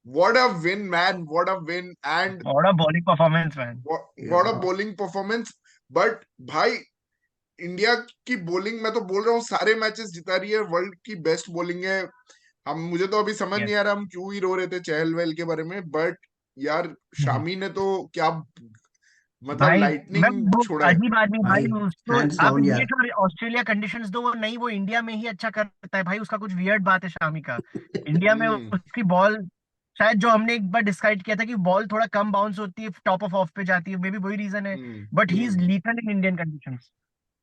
What a win, man! What a win! And What a bowling performance, man. what a bowling performance! But भाई India की bowling, मैं तो बोल रहा हूँ सारे मैचेस जिता रही है, वर्ल्ड की बेस्ट बॉलिंग है। हम मुझे तो अभी समझ Yes. नहीं आ रहा हम क्यों ही रो रहे थे चहल वेल के बारे में, बट यार हम्म। शामी ने तो क्या मतलब भाई मैं लाइटनिंग वो छोड़ा है। अजीब आदमी भाई, भाई उसको हैंड्स आप डाउन इंडिया यार। के और ऑस्ट्रेलिया कंडीशंस दो, वो नहीं, वो इंडिया में ही अच्छा करता है भाई। उसका कुछ वियर्ड बात है शामी का। इंडिया में हम्म उसकी बॉल, शायद जो हमने एक बार डिस्क्राइब किया था कि बॉल थोड़ा कम बाउंस होती है, टॉप ऑफ ऑफ पे जाती है, मे बी वही रीजन है। Hmm but he is hmm lethal in Indian conditions.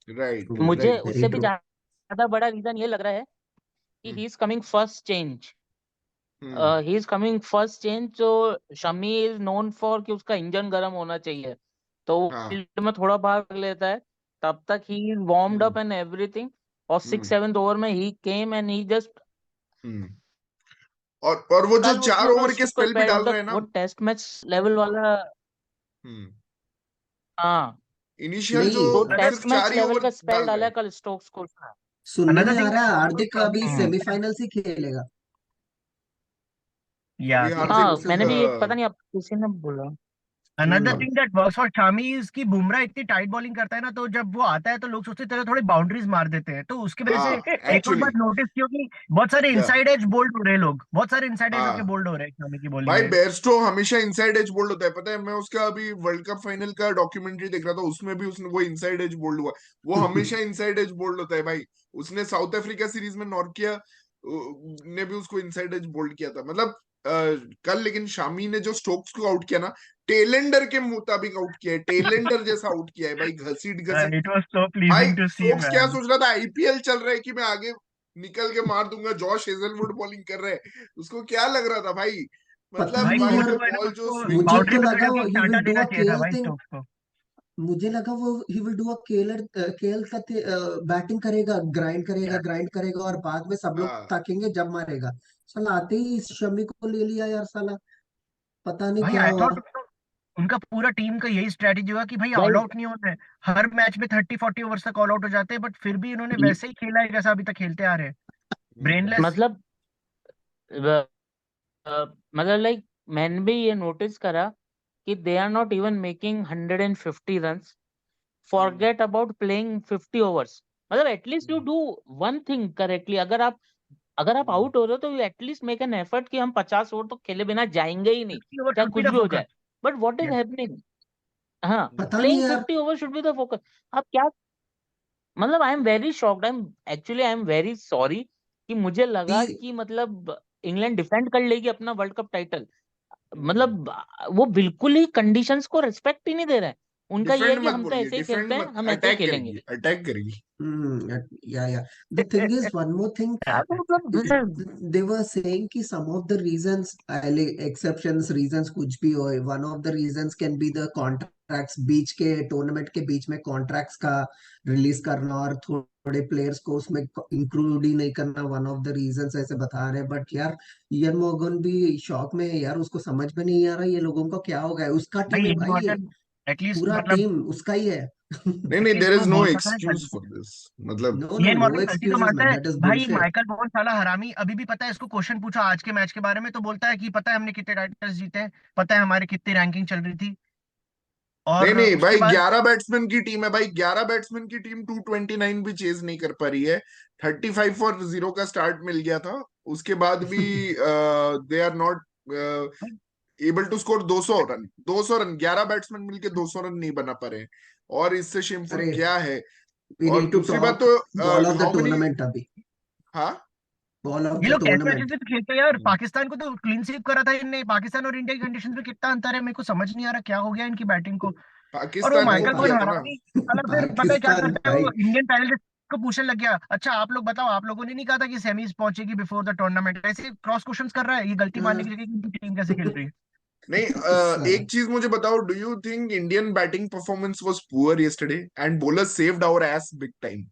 Right true, मुझे राइट। वेरी उससे भी ट्रू। ज्यादा बड़ा रीजन ये लग रहा है कि he is coming first change. Hmm he is coming first change. जो शमी इज नोन फॉर कि उसका इंजन गर्म होना चाहिए, तो वो हाँ। फील्ड में थोड़ा भाग लेता है। तब तक he is warmed hmm up and everything. और सिक्स हम्म सेवेंथ ओवर में ही केम एंड ही जस्ट हम्म और वो जो कल चार उसने ओवर के स्टुक स्पेल भी पैड डाल मतलब रहे हैं ना। वो टेस्ट मैच लेवल वाला। हम्म हाँ, इनिशियल जो नहीं, तो सिर्फ टेस्ट मैच चार ही लेवल ओवर का स्पेल डाल रहे डाला है हैं। कल स्टोक्स को उसने। सुनने अनदर में आ थिंग रहा है दैट हार्दिक अभी शामी, सेमीफाइनल से खेलेगा। या अभी हार्दिक हाँ, दिस इज मैंने भी ये पता नहीं, अब किसी ने बोला। Another hmm thing that works for Shami is कि बुमराह इतनी टाइट बॉलिंग करता है ना, तो जब वो आता है तो लोग सोचते हैं थोड़ी बाउंड्रीज मार देते हैं, तो उसकी वजह से हाँ एक और एक्चुअली। बात नोटिस की होगी, बहुत सारे क्या? इनसाइड एज बोल्ड हो रहे हैं लोग, बहुत सारे इनसाइड एज होके हाँ बोल्ड हो रहे हैं शामी की बॉलिंग भाई में। बेयरस्टो हमेशा इनसाइड एज बोल्ड होता है, पता है। मैं उसका अभी वर्ल्ड कप फाइनल का डॉक्यूमेंट्री देख रहा था, उसमें भी उसने वो इनसाइड एज बोल्ड हुआ। वो हमेशा इनसाइड एज बोल्ड होता है भाई। उसने साउथ अफ्रीका सीरीज में नॉर्किया ने भी उसको इनसाइड एज बोल्ड किया था, मतलब कल। लेकिन शामी ने जो स्टोक्स को आउट किया ना, टेलेंडर के मुताबिक आउट किया है, टेलेंडर जैसा आउट किया है भाई, घसीट घसीट। इट वाज सो भाई प्लीजिंग टू सी स्टोक्स क्या मैन। सोच रहा था, आईपीएल चल रहा है कि मैं आगे निकल के मार दूंगा, जॉश हेजलवुड बॉलिंग कर रहे हैं, उसको क्या लग रहा था भाई। पता मतलब भाई नहीं भाई कुछ यार, वो तो है ना, बॉल जो उसको स्विंग मुझे बाउंड्री तो पे लगा खड़े होकर ही टाटा विल डू देना अ चाहिए था केएल भाई थिंग। स्टोक्स को। मुझे लगा वो he will do a KL, KL का बैटिंग करेगा, या ग्राइंड करेगा और बाद में सब लोग हाँ ताकेंगे जब मारेगा। साला आते ही इस शमी को ले लिया यार साला। पता नहीं भाई क्या आई हुआ। थॉट उनका पूरा टीम का यही स्ट्रेटेजी हुआ कि भाई ऑल भाई आउट नहीं होना है। हर मैच में 30-40 ओवर्स तक ऑल आउट हो जाते हैं, बट फिर भी इन्होंने वैसे ही खेला है जैसा अभी तक खेलते आ रहे हैं, हम्म ब्रेनलेस। मतलब मतलब लाइक मैंने भी ये नोटिस करा कि they are not even making 150 runs. Hmm forget about playing 50 overs. मतलब at least you hmm do one thing correctly. अगर आप हम्म आउट हो रहे हो तो you at least make an effort कि हम 50 ओवर तो खेले बिना जाएंगे ही नहीं, 50 ओवर चाहे शुड बी कुछ द भी हो जाए। Focus. But what is yes. Happening? हाँ, पता नहीं प्लेइंग यार। 50 over should be the focus. आप क्या, मतलब I am very shocked. I am very sorry कि मुझे लगा ती, कि मतलब इंग्लैंड डिफेंड कर लेगी अपना वर्ल्ड कप टाइटल। हम्म मतलब वो बिल्कुल ही कंडीशंस को रिस्पेक्ट ही नहीं दे रहे हैं। उनका ये डिफेंड है कि मत हम तो बोलिए, ऐसे ही डिफेंड खेलते हैं, मत, हम ऐसे ही अटैक खेलेंगे। करेगी, अटैक करेगी। yeah. The thing is, one more thing. यार तो मतलब this is- They were saying कि some of the reasons, exceptions, reasons कुछ भी हो, one of the reasons can be the contracts, बीच के टूर्नामेंट के बीच में कॉन्ट्रैक्ट्स का रिलीज करना और थोड़े प्लेयर्स को उसमें इंक्लूड ही नहीं करना, वन ऑफ द रीजंस ऐसे बता रहे हैं। बट यार इयन मोर्गन भी शॉक में है यार, उसको समझ में नहीं आ रहा ये लोगों को क्या हो गया है। उसका टीम भाई है इन भाई, ये मॉर्गन एटलीस्ट पूरा मतलब, टीम उसका ही है। नहीं नहीं, एटलीस्ट देयर वो इज नो बोलता था एक्सक्यूज फॉर दिस, मतलब। No no Eoin no Morgan गलती तो एक्सक्यूजेस मानता मैन, है। दैट इज भाई बुलशिट। माइकल वॉन साला हरामी, अभी भी पता है इसको क्वेश्चन पूछा आज के मैच के बारे में तो बोलता है कि पता है हमने कितने टाइटल्स जीते हैं, पता है हमारी कितनी रैंकिंग चल रही थी। नहीं और नहीं उसके भाई, बाद 11 बैट्समैन की टीम है भाई, 11 बैट्समैन की टीम 229 भी चेज नहीं कर पा रही है। 35 फॉर 0 का स्टार्ट मिल गया था, उसके बाद भी they are not able to score 200 run. 200 run 11 batsman मिलके 200 रन नहीं बना पा रहे हैं, और इससे शेमफुल अरे क्या है। वी और नीड टू दूसरी बात टॉक तो ball of the how many. Tournament अभी। हाँ। बॉल ऑफ ये द लोग टेस्ट मैचेस टूर्नामेंट। भी तो खेलते हैं यार, पाकिस्तान को तो क्लीन स्वीप करा था इनने। पाकिस्तान और इंडिया की कंडीशन में कितना अंतर है, मेरे को समझ नहीं आ रहा क्या हो गया इनकी बैटिंग को। और वो पाकिस्तान भाई वो माइकल वॉन किया था ना। हरामी साला फिर पता है क्या पाकिस्तान करता है, भाई। वो इंडियन पैनलिस्ट को पूछने लग गया, अच्छा आप लोग बताओ, आप लोगों ने नहीं कहा था कि सेमीज पहुंचेगी बिफोर द टूर्नामेंट, ऐसे क्रॉस क्वेश्चंस कर रहा है। ये गलती मानने की हाँ। जगह कि इनकी टीम कैसे खेल रही है। नहीं, साला एक चीज मुझे बताओ, do you think Indian batting performance was poor yesterday and bowlers saved our ass big time?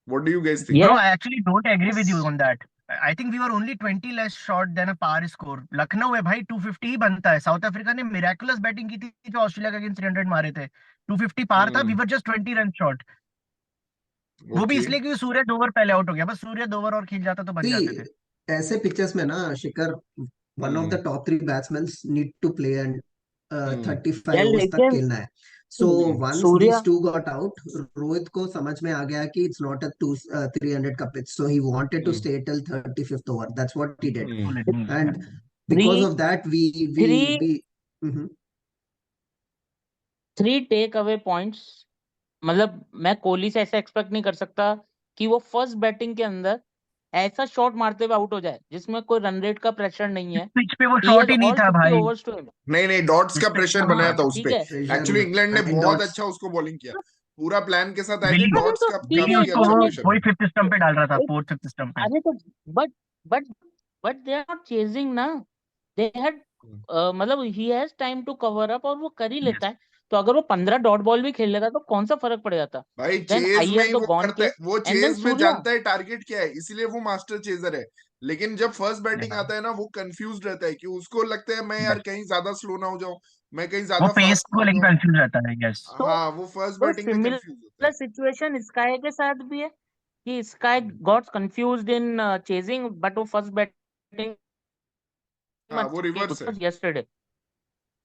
What do you guys think? Bro, I actually don't agree with you yes। on that. I think we were only 20 less short than a par score. Lucknow है भाई 250 ही बनता है। South Africa ने miraculous batting की थी जो Australia के against 300 मारे थे। 250 पार था, we hmm were just 20 run short. वो भी ओके। इसलिए कि सूर्य 2 ओवर पहले आउट हो गया, बस सूर्य 2 ओवर और खींच जाता तो बच सी, जाते थे। ऐसे पिक्चर्स में ना शिखर, one of the top 3 batsmen need to play and हम्म 35 यार overs तक लेकिन खेलना है. So once Surya these two got out, Rohit को समझ में आ गया कि it's not a 300 का pitch, so he wanted to hmm stay till 35th over. That's what he did, hmm and because three of that three we Mhm. Three take away points. मतलब मैं कोहली से ऐसा एक्सपेक्ट नहीं कर सकता कि वो फर्स्ट बैटिंग के अंदर ऐसा शॉट मारते हुए आउट हो जाए जिसमें कोई रन रेट का प्रेशर नहीं है. पिच पे वो ही शॉट हैज ही नहीं ऑल था 50 भाई. Overs to him. नहीं डॉट्स जिस का पे प्रेशर हाँ बनाया था उस ठीक पे. है. Pressure एक्चुअली इंग्लैंड ने 9 बहुत dots. अच्छा उसको बॉलिंग किया, पूरा प्लान के साथ आए थे. विली अरे डॉट्स तो का ठीक विली है काफी उसको अच्छा वो प्रेशर वही था. फिफ्थ स्टंप पे डाल रहा था, एक- फोर्थ फिफ्थ स्टंप पे. अरे तो but but but they are not chasing ना. दे हैड मतलब he has time to cover up और वो कर ही Yes. लेता है. तो अगर वो 15 डॉट बॉल भी खेल लेता तो कौन सा फर्क पड़ जाता. भाई देन चेज में अय्यर ही तो वो गॉन करता है, केस वो एंड देन चेज में सूर्या. जानता है टारगेट क्या है, इसीलिए वो मास्टर चेजर है. लेकिन जब फर्स्ट बैटिंग Yeah. आता है ना, वो कंफ्यूज रहता है कि उसको लगता है मैं यार Yes. कहीं ज्यादा स्लो ना हो जाऊं, मैं कहीं वो ज्यादा पेस फास्ट ना को हो लेके जाऊं. कंफ्यूज रहता है. यस. तो हाँ, वो फर्स्ट तो बैटिंग में कंफ्यूज होता सिमिलर है. सिचुएशन स्काई के साथ भी है कि sky got confused in chasing but वो फर्स्ट बैटिंग हाँ, वो रिवर्स है. यस्टरडे.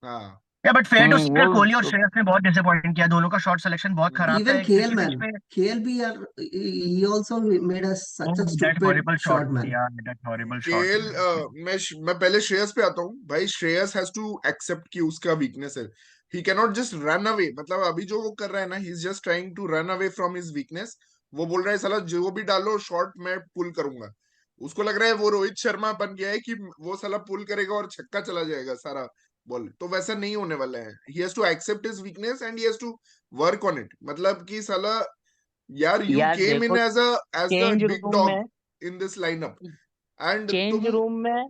हाँ या बट फेयर टू वो से कोहली और श्रेयस ने बहुत डिसअपॉइंट किया. दोनों का शॉट सिलेक्शन बहुत खराब था. Even एक ट्रिकी KL पिच man, पे. KL भी यार, he also made us such a that stupid horrible shot shot, man. यार. That horrible shot. केएल, मैं पहले श्रेयस पे आता हूँ भाई. श्रेयस हैज टू एक्सेप्ट कि उसका वीकनेस है. He can not just run away. मतलब अभी जो वो कर रहा है ना, he is just trying to run away from his weakness. वो बोल रहा है साला जो भी डालो शॉट मैं पुल करूंगा. उसको लग रहा है वो रोहित शर्मा बन गया है कि वो साला पुल करेगा और छक्का चला जाएगा सारा बॉल. तो वैसा नहीं होने वाला है. He has to accept his weakness and he has to work on it. मतलब कि साला यार, यू यार केम इन देखो as the change big room dog में in this lineup and change तुम. रूम में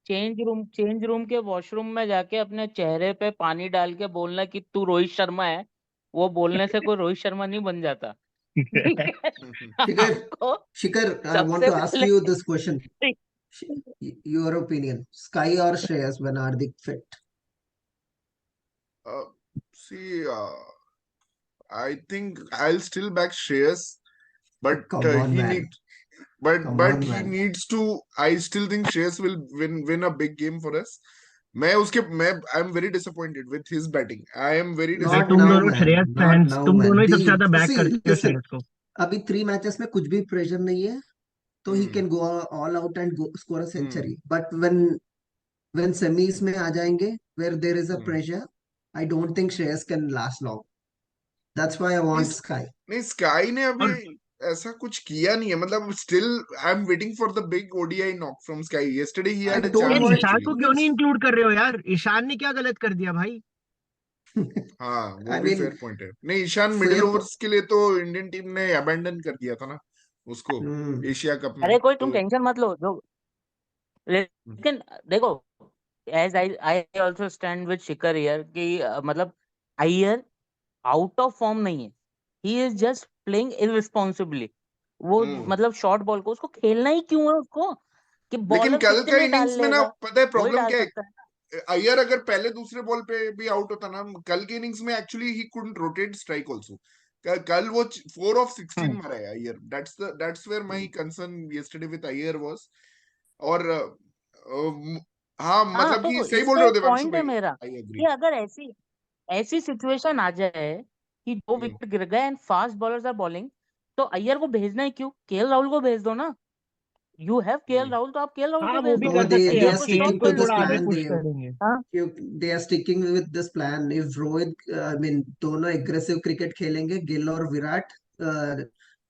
चेंज रूम के वॉशरूम में जाके अपने चेहरे पे पानी डाल के बोलना कि तू रोहित शर्मा है. वो बोलने से कोई रोहित शर्मा नहीं बन जाता. ठीक है. Shikhar, आपको Shikhar, I want सबसे to ask पहले you this question. Your opinion, Sky or Shreyas when Hardik fit? See, I think I'll still back Shreyas, but Come on, he man. needs, but Come but on, he man. needs to. I still think Shreyas will win a big game for us. मैं I am very disappointed with his batting. I am very भाई Not तुम now, disappointed. दोनों man. Shreyas Not fans, now, तुम दोनों man. ही सबसे ज्यादा back See, करते हो listen. श्रेयस को. अभी 3 मैचेस में कुछ भी प्रेशर नहीं है, तो he can go all out and go score a century. But when semis में आ जाएंगे, where there is a pressure, I don't think Shreyas can last long. That's why I want Sky. नहीं, sky ने अभी और ऐसा कुछ किया नहीं है. मतलब still I am waiting for the big ODI knock from sky. Yesterday he I had a don't यार चांस want. ईशान एक्चुअली. को क्यों नहीं इंक्लूड कर रहे हो यार? ईशान ने क्या गलत कर दिया भाई? हाँ, वो I भी mean, फेयर पॉइंट है. नहीं, ईशान मिडिल fair. ओवर्स के लिए तो इंडियन टीम ने अबैंडन कर दिया था ना उसको एशिया कप में. अरे कोई तुम तो टेंशन मत लो. जो लेकिन देखो as I also stand with Shikhar here कि मतलब अय्यर आउट ऑफ फॉर्म नहीं है. He is just playing irresponsibly. वो हम्म मतलब शॉर्ट बॉल को उसको खेलना ही क्यों है उसको कि लेकिन बॉलर कल का कितने डाल इनिंग्स में ना, लेगा. पता है वही प्रॉब्लम डाल क्या सकता है. है. अय्यर अगर पहले दूसरे बॉल पे भी आउट होता ना, कल के इनिंग्स में actually he couldn't rotate strike also. कल वो 4 ऑफ 16 मारा है Iyer. That's where my concern yesterday with Iyer was. और हाँ, हाँ मतलब कि तो सही इस बोल पे रहे हो एक देवांशु पॉइंट है भाई. मेरा आई कि एग्री. अगर ऐसी ऐसी सिचुएशन आ जाए कि 2 विकेट गिर गए and fast bowlers are bowling तो अय्यर को भेजना ही क्यों. केएल राहुल को भेज दो ना. यू हैव केएल राहुल तो आप केएल राहुल को हाँ वो भेज भी दो. No, कर सकते हैं. they अय्यर are अब को केएल स्टॉप sticking को to कर this थोड़ा सकते आगे हैं. plan. पुश करेंगे. हाँ They are sticking with this plan. If Rohit, I mean, दोनों aggressive cricket खेलेंगे, गिल और विराट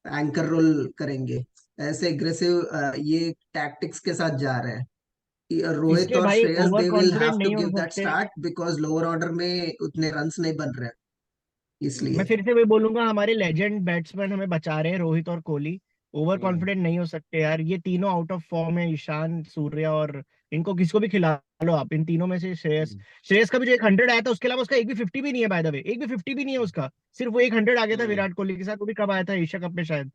एंकर रोल करेंगे. ऐसे aggressive ये tactics के साथ जा रहे हैं. रोहित इसलिए और भाई Shreyas, over they will confident have to नहीं हो give that सकते. start because lower order में उतने runs नहीं बन रहे हैं, मैं इसलिए. फिर से वही बोलूंगा, हमारे लेजेंड बैट्समैन हमें बचा रहे हैं, रोहित और कोहली. ओवर हम्म कॉन्फिडेंट नहीं हो सकते यार. ये तीनों आउट ऑफ फॉर्म है, ईशान, सूर्या, और इनको किसको भी खिला लो आप. इन तीनों में से श्रेयस, श्रेयस का भी जो एक 100 आया था, उसके अलावा उसका एक भी 50 भी नहीं है. बाय द वे, एक भी 50 भी नहीं है उसका. सिर्फ वो एक 100 आ गया था हम्म विराट कोहली के साथ. वो भी कब आया था? एशिया कप में शायद.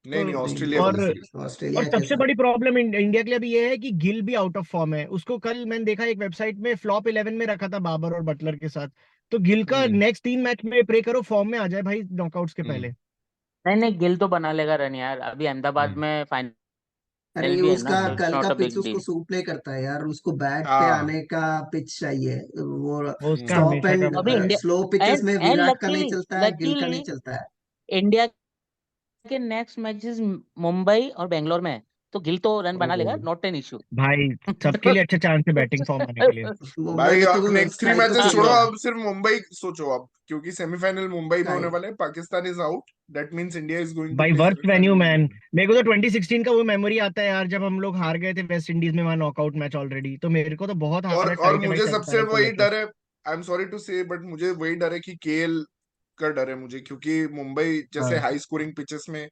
नहीं ऑस्ट्रेलिया तो वाली और सीरीज. ऑस्ट्रेलिया के सबसे साथ. बड़ी प्रॉब्लम इंडिया के लिए अभी ये है कि गिल भी आउट ऑफ फॉर्म है. उसको कल मैंने देखा एक वेबसाइट में फ्लॉप 11 में रखा था बाबर और बटलर के साथ. तो गिल का हम्म नेक्स्ट 3 मैच में प्रे करो फॉर्म में आ जाए भाई, नॉकआउट्स के हम्म पहले. नहीं नहीं गिल तो बना लेगा रन यार. अभी अहमदाबाद हम्म में फाइनल अरे एलबीएन ना, उसका इट्स कल नॉट का अ पिच बिग उसको डील। सूट नहीं करता है यार, उसको बैट पे हाँ आने का पिच चाहिए। वो वो उसका स्टॉप हमेशा का एंड अभी इंडिया स्लो पिचेस में एंड विराट का नहीं लकीली चलता है, गिल का लकीली नहीं चलता है। इंडिया के नेक्स्ट मैचेस मुंबई और बेंगलोर में है, तो गिल तो रन बना लेगा, हम्म। Not an issue. भाई सबके लिए अच्छा चांस है बैटिंग फॉर्म आने के लिए। मुंबई भाई में अब तो नेक्स्ट 3 ट्राई तो मैचेस किया छोड़ो, है। अब सिर्फ मुंबई सोचो अब, क्योंकि सेमीफाइनल मुंबई में होने स्काई वाला है, Pakistan is out, that means India is going to भाई play worst venue semifinal in man. Mumbai. मेरे को तो 2016 का वो मेमोरी आता है यार, जब हम लोग हार गए थे वेस्ट इंडीज में वहां नॉकआउट मैच ऑलरेडी, तो मेरे को तो बहुत और हालत और टाइट है भाई मुझे सबसे सेमीफाइनल को वही लेके। डर है, आई एम सॉरी टू से, बट मुझे वही डर है कि केएल का डर है मुझे, क्योंकि मुंबई जैसे हाँ हाई स्कोरिंग पिचेस में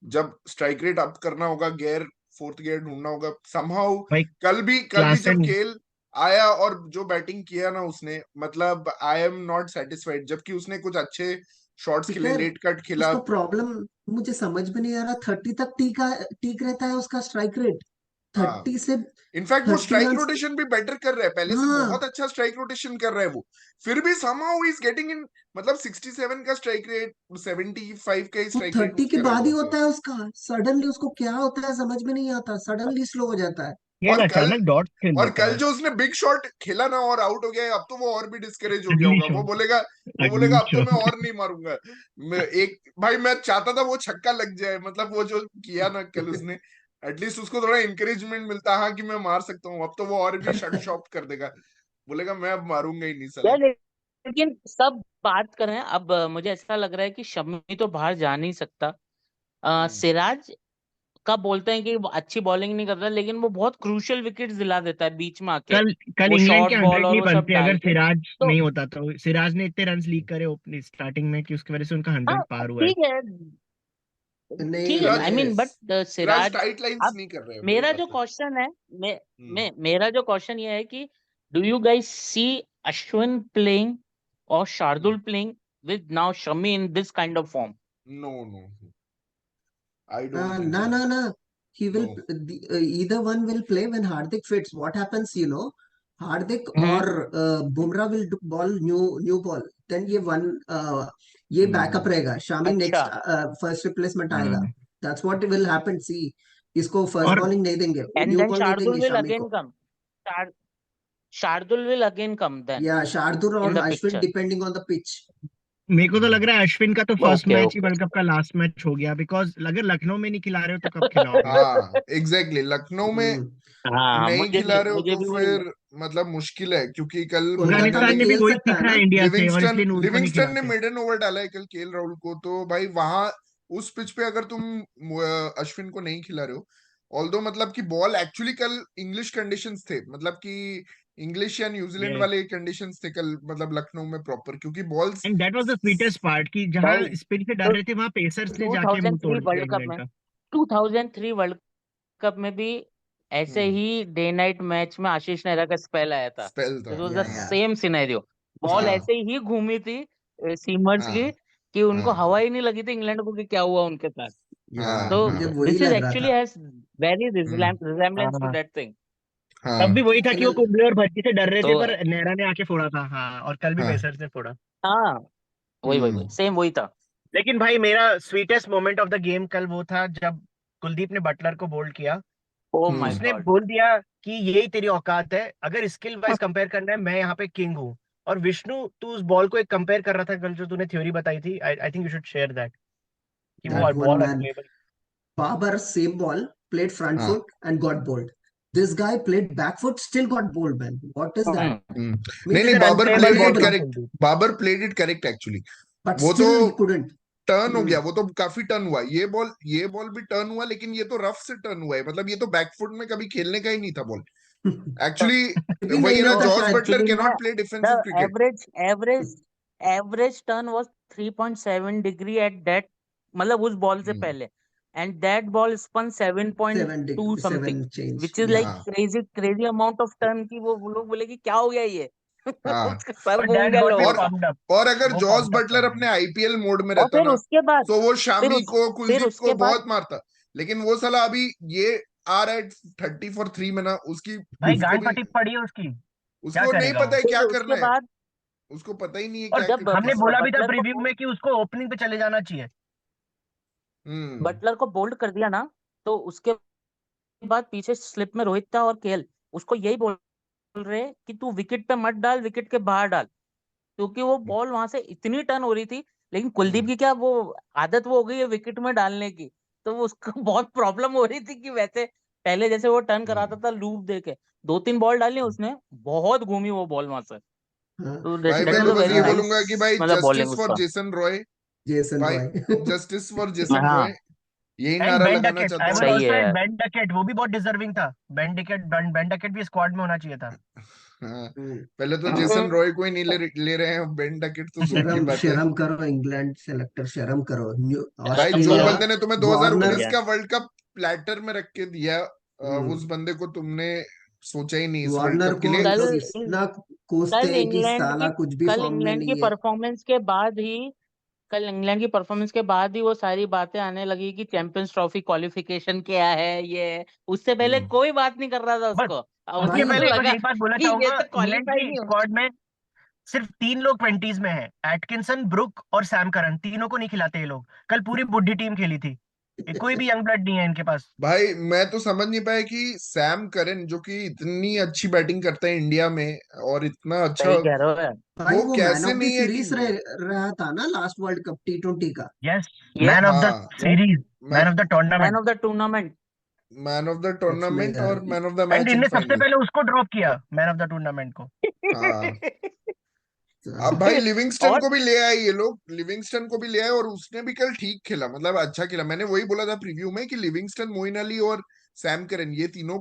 जब स्ट्राइक रेट अप करना होगा, गियर फोर्थ गियर ढूंढना होगा समहाउ। भाई कल भी जब क्लासन। केएल आया और जो बैटिंग किया ना उसने, मतलब आई एम नॉट सेटिस्फाइड, जबकि उसने कुछ अच्छे शॉट्स खेले, शिखर, लेट कट खेला। उसका प्रॉब्लम मुझे समझ में नहीं आ रहा। 30 तक ठीक रहता है उसका स्ट्राइक रेट। हाँ 30 से इनफैक्ट वो 30 स्ट्राइक रन। रोटेशन भी बेटर कर रहा है, पहले से बहुत हाँ, अच्छा स्ट्राइक रोटेशन कर रहा है वो, फिर भी समहाउ इज गेटिंग इन, मतलब 67 का स्ट्राइक रेट, 75 का ही वो स्ट्राइक रेट 30 के उसके रन बाद ही होते हैं। होता है उसका। सडनली उसको क्या होता है समझ में नहीं आता, सडनली स्लो हो जाता है। ये और कल अचानक डॉट खेल और लेता कल है। जो उसने बिग शॉट खेला ना और आउट हो गया है, अब तो वो और भी डिस्करेज हो गया अगली होगा, वो शॉट। बोलेगा, अगली अब तो मैं शॉट। और नहीं मारूंगा। भाई मैं चाहता था वो छक्का लग जाए, मतलब वो जो किया ना कल उसने, एटलीस्ट उसको थोड़ा इंकरेजमेंट मिलता, हाँ कि मैं मार सकता हूँ, अब तो वो और भी शट शॉप कर देगा, बोलेगा मैं अब मारूंगा ही नहीं साला। यार लेकिन सब बात कर रहे हैं अब, मुझे ऐसा लग रहा है कि शमी तो बाहर जा नहीं सकता। हम्म। सिराज का बोलते हैं कि वो अच्छी बॉलिंग नहीं करता, लेकिन वो बहुत क्रूशियल विकेट्स दिला देता है बीच में आके, कल कल वो इंग्लैंड के शॉर्ट बॉल 100 और नहीं वो सब बनते डाल अगर के। सिराज तो नहीं होता, तो सिराज ने इतने रन लीक करे अपनी स्टार्टिंग में कि उसकी वजह से उनका 100 हाँ पार हुआ है। ठीक है, ठीक नहीं है, सिराज आई मैं mean but Siraj Siraj. Tight lines अब नहीं कर रहे हैं, वही मेरा जो बात है। क्वेश्चन है, हम्म। मेरा जो क्वेश्चन ये है कि do you guys see Ashwin playing और Shardul playing with now Shami in this kind of form? No no, I don't think ना सो। ना ना, he no. will either one will play when Hardik fits. What happens, Hardik हम्म। और Bumrah will do ball new ball, then ये one ये backup रहेगा, शामी अच्छा। Next first replacement आएगा। हाँ। That's what will happen. See, इसको फर्स्ट और bowling नहीं देंगे, एंड न्यू देन बॉल नहीं शार्दुल देंगे विल शामी अगेन को। Come. Shardul will again come then या शार्दुल इन और the Ashwin picture. Depending on the pitch. मेरे को तो लग रहा है अश्विन का तो फर्स्ट ओके मैच ही ओके। वर्ल्ड कप का लास्ट मैच हो गया, बिकॉज अगर लखनऊ में नहीं खिला रहे हो तो कब खिलाओगे। हाँ एग्जैक्टली, लखनऊ में हाँ नहीं खिला रहे हो मुझे तो भी वही। फिर मतलब मुश्किल है, क्योंकि कल कोलकाता कोलकाता में अफगानिस्तान ने ने भी खेल वही सकता है सीखा ना। है इंडिया से, और लिविंगस्टन इसलिए उनको नहीं लिविंगस्टन ने खिलाते। मिडन ओवर डाला है कल केएल राहुल को, तो भाई वहां उस पिच पे अगर तुम अश्विन को नहीं खिला रहे हो, ऑल्दो मतलब कि बॉल एक्चुअली कल इंग्लिश कंडीशंस थे, मतलब कि इंग्लिश या न्यूजीलैंड यस, वाले कंडीशंस थे कल, मतलब लखनऊ में प्रॉपर, क्योंकि balls. And that was the sweetest part कि जहां भाई स्पिन से डर रहे थे वहां पेसर्स ने जाके मुंह 2003 तोड़ दिया वर्ल्ड कप इंग्लैंड में, का। 2003 वर्ल्ड कप में भी ऐसे हम्म। ही डे नाइट मैच में आशीष नेहरा का स्पेल आया था। स्पेल था। दिस वाज द या सेम सिनेरियो। बॉल हाँ ऐसे ही घूमी थी सीमर्स हाँ की कि उनको हाँ हवा ही नहीं लगी थी इंग्लैंड को कि क्या हुआ उनके साथ। या हाँ तो मुझे हाँ वही दिस इज लग रहा एक्चुअली था। Has very hmm, resemblance to हाँ, दैट थिंग। तब भी हाँ वही था कि वो फाइनल। कुंबले और भज्जी से डर रहे तो थे, पर नेहरा ने आके फोड़ा था। हाँ, और कल भी हाँ। पेसर्स ने फोड़ा। हाँ वही हम्म। सेम वही था। लेकिन भाई मेरा sweetest moment of the game कल वो था जब कुलदीप ने बटलर को बोल्ड किया। ओ माय हम्म। उसने गॉड। बोल दिया कि यही तेरी औकात है, अगर स्किल वाइज कंपेयर करना है मैं यहाँ पे किंग हूँ। और विष्णु, तू उस बॉल को एक कंपेयर कर रहा था कल, जो तूने थ्योरी बताई थी, I think you should share that, कि हम्म। वो That one ball man, unplayable. Babar, same ball, played front हाँ। foot and got bowled. This guy played back foot, still got bowled, man. What is that? नहीं Means नहीं, is an Babar unplayable played ball it from unbelievable. Correct, Kuldeep. Babar played it correct actually. But वो तो still he couldn't. Turn हो Hmm. गया, वो तो काफी turn हुआ, ये बॉल भी टर्न हुआ, लेकिन ये तो रफ से टर्न हुआ है, मतलब ये तो बैकफुट में कभी खेलने का ही नहीं था बॉल एक्चुअली। भी वही नहीं है ना, रहता जॉस शायद। बटलर एक्चुअली कैन ना not play the defensive cricket. Average average average turn was 3.7 degree at that, मतलब उस बॉल से पहले, and that ball spun 7.2 something, 7 change. Which is like Yeah. हाँ क्रेजी अमाउंट ऑफ टर्न की वो लोग बोले कि क्या हो गया ये हाँ। उसका सर और घूम दैट गया गॉट मी लोगों और का। Pumped up. और अगर वो जॉस पम्प्ड अप बटलर कर अपने दिया। आईपीएल मोड में और रहता फिर ना, उसके बाद तो वो फिर शामी उस को, फिर कुलदीप को उसके बाद बहुत मारता, लेकिन वो साला अभी ये आ रहा है 30 for 3 में ना, उसकी भाई उसको गांड भी, फटी पड़ी है उसकी, क्या उसको नहीं करेगा पता वो। है क्या फिर करना उसके है, बाद उसको पता ही नहीं है और क्या जब हमने किस। बोला भी था बटलर प्रीव्यू को में कि उसको ओपनिंग पे चले जाना चाहिए। हम्म। बटलर को बोल्ड कर दिया ना, तो उसके बाद पीछे स्लिप में रोहित था और केएल, उसको यही बोल रहे कि तू विकेट पे मत डाल, विकेट के बाहर डाल, क्योंकि वो बॉल वहां से इतनी टर्न हो रही थी। लेकिन कुलदीप की क्या वो आदत वो हो गई है विकेट में डालने की, तो वो उसको बहुत प्रॉब्लम हो रही थी कि वैसे पहले जैसे वो टर्न कराता था लूप दे के, 2-3 बॉल डाली उसने, बहुत घूमी वो बॉल वहां से। हाँ, तो भाई दैट मैं वाज तो अ बस वेरी ये नाइस बोलूंगा कि भाई मतलब बॉलिंग जस्टिस फॉर उसका। जेसन रॉय, जेसन भाई रॉय। जस्टिस फॉर जेसन हाँ रॉय, यही एंड नारा बेन लगाना डकेट, चाहता आई हूँ। वुड सही आल्सो है ऐड यार। बेन डकेट, वो भी बहुत डिजर्विंग था। बेन डकेट भी स्क्वाड में होना चाहिए था। हाँ, हम्म, पहले तो जेसन रॉय को ही नहीं ले रहे हैं, बेन डकेट तो दूर की शर्म बात है। शर्म करो इंग्लैंड सेलेक्टर, शर्म करो। भाई शर्म जो करो। ऑस्ट्रेलिया, बंदे ने तुम्हें वार्नर। 2019 का वर्ल्ड कप प्लेटर में रख के दिया, उस हम्म, बंदे को तुमने सोचा ही नहीं इस वर्ल्ड वार्नर कप के को लिए। ये कल लोग इतना कोसते कल हैं कि इंग्लैंड की साला कुछ भी कल फॉर्म में इंग्लैंड की नहीं है। परफॉर्मेंस के बाद ही कल इंग्लैंड की परफॉर्मेंस के बाद ही वो सारी बातें आने लगी कि चैंपियंस ट्रॉफी क्वालिफिकेशन क्या है ये है। उससे पहले हम्म, कोई बात नहीं कर रहा था बस उसको, अब उसके भाई उसको पहले बस लगा एक बात बोलना कि ये चाहूंगा, तो इंग्लैंड क्वालिफाई की नहीं हो। स्क्वाड में सिर्फ 3 लोग 20s में हैं, एटकिंसन, ब्रुक और सैम करन, तीनों को नहीं खिलाते ये लोग। कल पूरी बुढ़ी टीम खेली थी, ये कोई भी यंग ब्लड नहीं है इनके पास। भाई मैं तो समझ नहीं पाया कि सैम करन जो कि इतनी अच्छी बैटिंग करता है इंडिया में और इतना अच्छा, सही कह रहे हो यार। भाई वो वो मैन कैसे ऑफ द नहीं है सीरीज टीम में। रहा था ना लास्ट वर्ल्ड कप T20 का। यस, ये मैन ऑफ द हाँ, सीरीज, मैं man of the man tournament. Of the tournament. Man of the such में टूर्नामेंट यार। और man of the end match इन इनने सबसे फाइनल। पहले उसको ड्रॉप किया, मैन ऑफ द टूर्नामेंट को। हाँ, अब भाई लिविंगस्टन और को भी ले आए ये लोग, लिविंगस्टन को भी ले आए और उसने भी कल ठीक खेला, मतलब अच्छा खेला। मैंने वही बोला था प्रीव्यू में कि लिविंगस्टन, मोइन अली और सैम करन, ये तीनों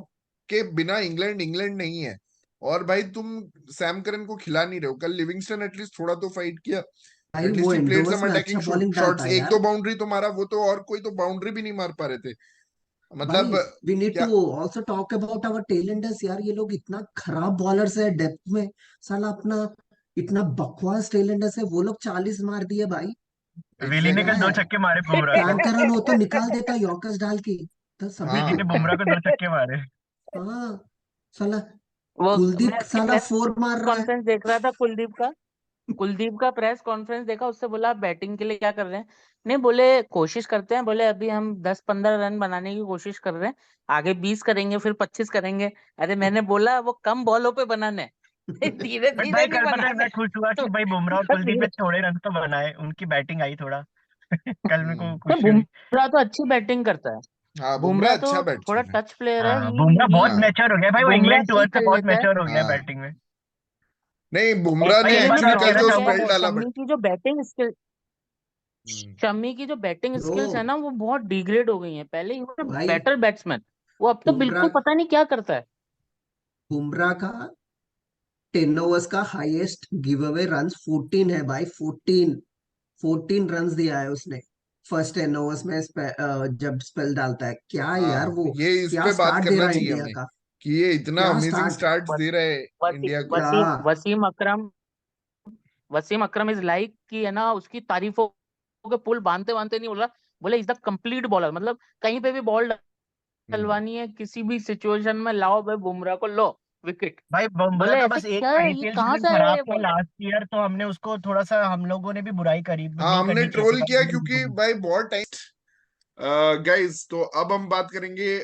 के बिना इंग्लैंड इंग्लैंड नहीं है। और भाई तुम सैम करन को खिला नहीं रहे हो। कल लिविंगस्टन एटलीस्ट थोड़ा तो फाइट किया, भाई वो एटलीस्ट ही प्लेड इंडोर्स सम में अटैकिंग अच्छा बॉलिंग शॉट्स। डालता है एक दो यार। बाउंड्री तो मारा वो तो, और कोई तो बाउंड्री भी नहीं मार पा रहे थे, भाई मतलब वी नीड क्या। To also talk about our talents यार, ये लोग इतना खराब बॉलर्स है डेप्थ में। साला अपना इतना बकवास टेलेंटर्स है, वो लोग 40 मार दिए भाई। विली ने क्या कल एग्जैक्टली। है? दो छक्के मारे बुमराह को। सैम करन हो तो निकाल देता यॉर्कर्स डाल के, तो सभी विली ने हाँ, जीतते। बुमराह को 2 छक्के मारे। हाँ, साला वो कुलदीप मैं साला प्रेस 4 मार रहा है। कॉन्फ्रेंस देख रहा था कुलदीप का प्रेस कॉन्फ्रेंस देखा, उससे बोला आप बैटिंग के लिए क्या कर रहे हैं? नहीं, बोले कोशिश करते हैं, बोले अभी हम 10-15 रन बनाने की कोशिश कर रहे हैं, आगे 20 करेंगे, फिर 25 करेंगे। अरे मैंने बोला वो कम बॉलों पे बनाने धीरे बट धीरे भाई नहीं कल पता है मैं बनाने। खुश हुआ कि भाई बुमराह और कुलदीप ने थोड़े रन तो बनाए, उनकी बैटिंग आई थोड़ा। कल मेरे को तो खुशी हुई। बुमराह तो अच्छी बैटिंग करता है। हाँ, बुमराह बुमराह तो अच्छा थोड़ा बैट्समैन है। टच प्लेयर है, हाँ, ही बुमराह ही बहुत हाँ, मैच्योर हो गया भाई, वो बुमराह इंग्लैंड सही टूर से खेल बहुत लेता है। मैच्योर हो गया हाँ, बैटिंग में। नहीं और बुमराह भाई ने एक बात लेकिन मैं एक्चुअली और कल कहना जो प्रॉब्लम क्या चाहूंगा। स्पेल है, डाला बट। शमी की जो बैटिंग शमी की जो बैटिंग ब्रो स्किल्स है ना, वो बहुत डिग्रेड हो गई है। पहले ही वो भाई, बेटर बैट्समैन, वो अब तो बिल्कुल बुमराह पता नहीं क्या करता है। बुमराह का 10 ओवर्स का हाईएस्ट गिव अवे रन 14 है भाई, 14 रन दिया है उसने फर्स्ट 10 ओवर्स में। जब स्पेल डालता है क्या यार हाँ, वो, ये इस क्या पे बात स्टार्ट दे करना रहा है चाहिए इंडिया हमें का। कि ये इतना क्या अमेजिंग स्टार्ट, स्टार्ट्स वस, दे रहा है वसी, इंडिया को। क्या। वसीम वसीम अकरम इज लाइक कि है ना, उसकी तारीफों के पुल बांधते बांधते नहीं बोला, बोले इज द कंप्लीट बॉलर, मतलब कहीं पे भी बॉल हम्म, डलवानी है, किसी भी सिचुएशन में लाओ भाई, बुमराह को लो विकेट। भाई बुमराह बोले का ऐसे बस एक क्या है, ये आईपीएल कहाँ सीजन से आया खराब ये था बॉलर? लास्ट ईयर, तो हमने उसको थोड़ा सा, हम लोगों ने भी बुराई करी, हाँ नहीं हमने करनी चाहिए थी ट्रोल भाई, किया हमने भी क्योंकि करी। भाई बहुत टाइम। गाइस तो अब हम बात करेंगे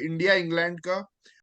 इंडिया इंग्लैंड का।